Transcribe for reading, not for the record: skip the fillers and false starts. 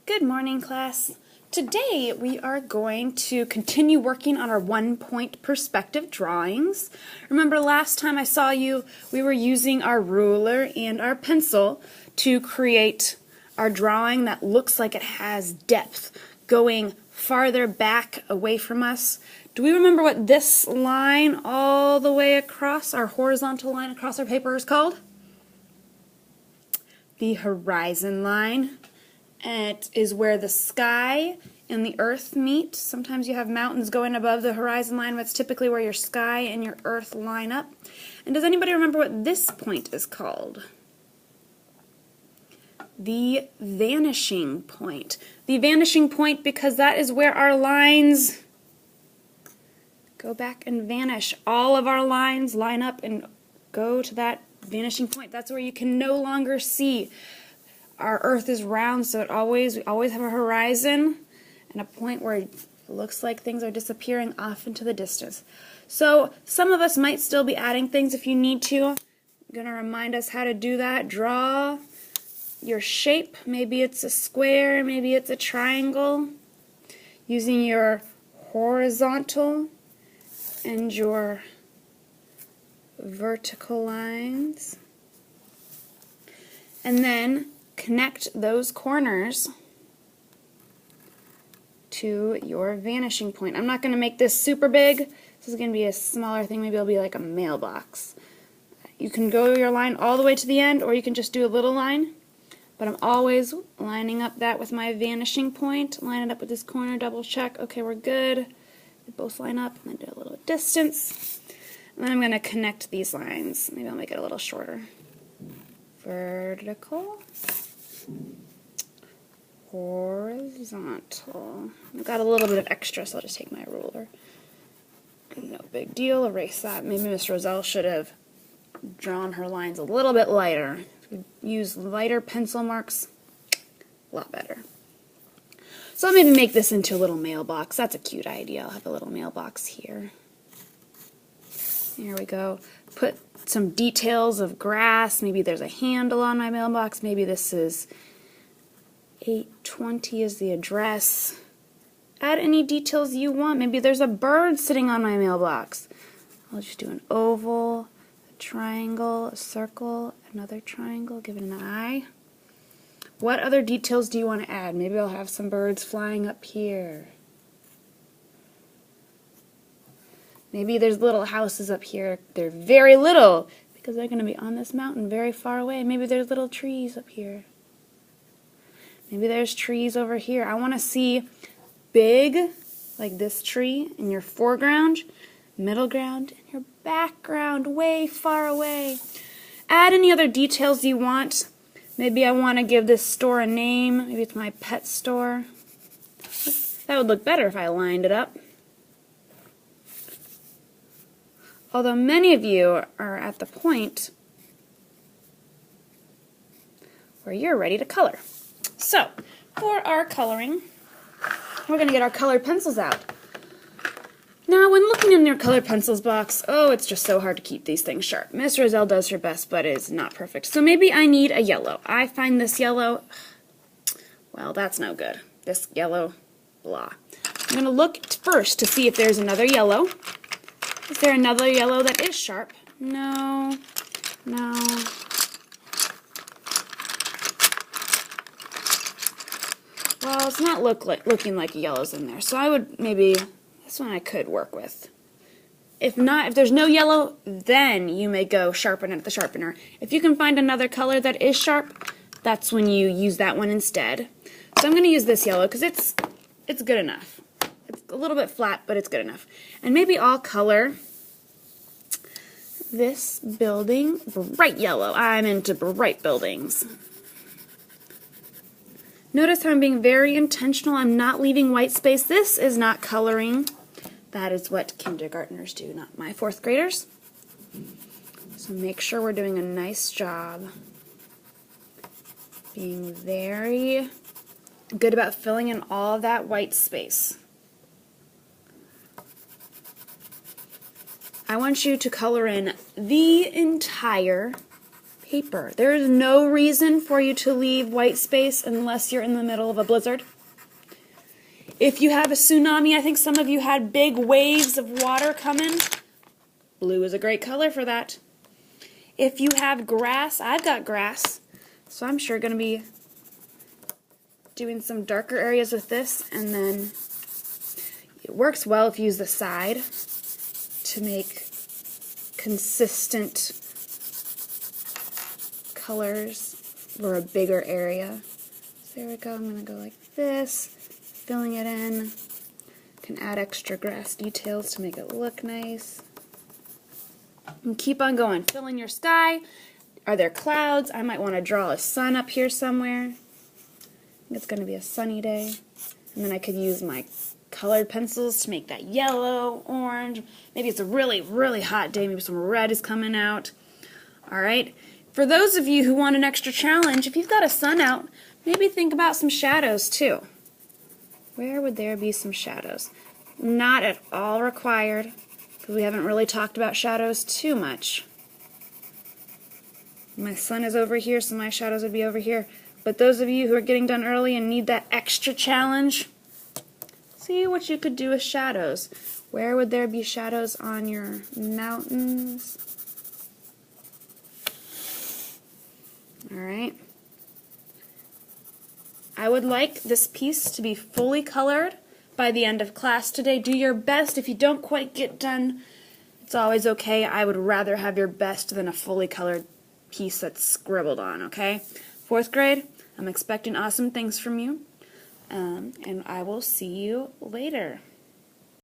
Good morning, class. Today we are going to continue working on our one-point perspective drawings. Remember last time I saw you, we were using our ruler and our pencil to create our drawing that looks like it has depth, going farther back away from us. Do we remember what this line all the way across, our horizontal line across our paper is called? The horizon line. It is where the sky and the earth meet. Sometimes you have mountains going above the horizon line, but it's typically where your sky and your earth line up. And does anybody remember what this point is called? The vanishing point. The vanishing point because that is where our lines go back and vanish. All of our lines line up and go to that vanishing point. That's where you can no longer see. Our earth is round, so we always have a horizon and a point where it looks like things are disappearing off into the distance. So some of us might still be adding things if you need to. I'm going to remind us how to do that. Draw your shape. Maybe it's a square, maybe it's a triangle. Using your horizontal and your vertical lines. And then connect those corners to your vanishing point. I'm not going to make this super big. This is going to be a smaller thing. Maybe it'll be like a mailbox. You can go your line all the way to the end, or you can just do a little line. But I'm always lining up that with my vanishing point. Line it up with this corner, double check. Okay, we're good. They both line up, and then do a little distance. And then I'm going to connect these lines. Maybe I'll make it a little shorter. Vertical. Horizontal. I've got a little bit of extra, so I'll just take my ruler. No big deal, erase that. Maybe Miss Roselle should have drawn her lines a little bit lighter. If we use lighter pencil marks, a lot better. So I'll maybe make this into a little mailbox. That's a cute idea. I'll have a little mailbox here. Here we go. Put some details of grass. Maybe there's a handle on my mailbox. Maybe this is 820 is the address. Add any details you want. Maybe there's a bird sitting on my mailbox. I'll just do an oval, a triangle, a circle, another triangle, give it an eye. What other details do you want to add? Maybe I'll have some birds flying up here. Maybe there's little houses up here. They're very little because they're going to be on this mountain very far away. Maybe there's little trees up here. Maybe there's trees over here. I want to see big, like this tree, in your foreground, middle ground, and your background way far away. Add any other details you want. Maybe I want to give this store a name. Maybe it's my pet store. That would look better if I lined it up. Although many of you are at the point where you're ready to color. So, for our coloring, we're going to get our colored pencils out. Now, when looking in your colored pencils box, oh, it's just so hard to keep these things sharp. Miss Roselle does her best, but it's not perfect. So maybe I need a yellow. I find this yellow, well, that's no good. This yellow, blah. I'm going to look first to see if there's another yellow. Is there another yellow that is sharp? No. No. Well, it's not looking like yellow's in there, so I would maybe, this one I could work with. If not, if there's no yellow, then you may go sharpen it at the sharpener. If you can find another color that is sharp, that's when you use that one instead. So I'm going to use this yellow because it's good enough. It's a little bit flat, but it's good enough. And maybe I'll color this building bright yellow. I'm into bright buildings. Notice how I'm being very intentional. I'm not leaving white space. This is not coloring. That is what kindergartners do, not my fourth graders. So make sure we're doing a nice job being very good about filling in all of that white space. I want you to color in the entire paper. There is no reason for you to leave white space unless you're in the middle of a blizzard. If you have a tsunami, I think some of you had big waves of water coming. Blue is a great color for that. If you have grass, I've got grass, so I'm sure going to be doing some darker areas with this, and then it works well if you use the side to make consistent colors for a bigger area. So there we go. I'm going to go like this, filling it in. Can add extra grass details to make it look nice. And keep on going. Fill in your sky. Are there clouds? I might want to draw a sun up here somewhere. I think it's going to be a sunny day. And then I could use my colored pencils to make that yellow, orange. Maybe it's a really, really hot day. Maybe some red is coming out. Alright. For those of you who want an extra challenge, if you've got a sun out, maybe think about some shadows too. Where would there be some shadows? Not at all required, because we haven't really talked about shadows too much. My sun is over here, so my shadows would be over here. But those of you who are getting done early and need that extra challenge, see what you could do with shadows. Where would there be shadows on your mountains? Alright. I would like this piece to be fully colored by the end of class today. Do your best. If you don't quite get done, it's always okay. I would rather have your best than a fully colored piece that's scribbled on, okay? 4th grade, I'm expecting awesome things from you, and I will see you later.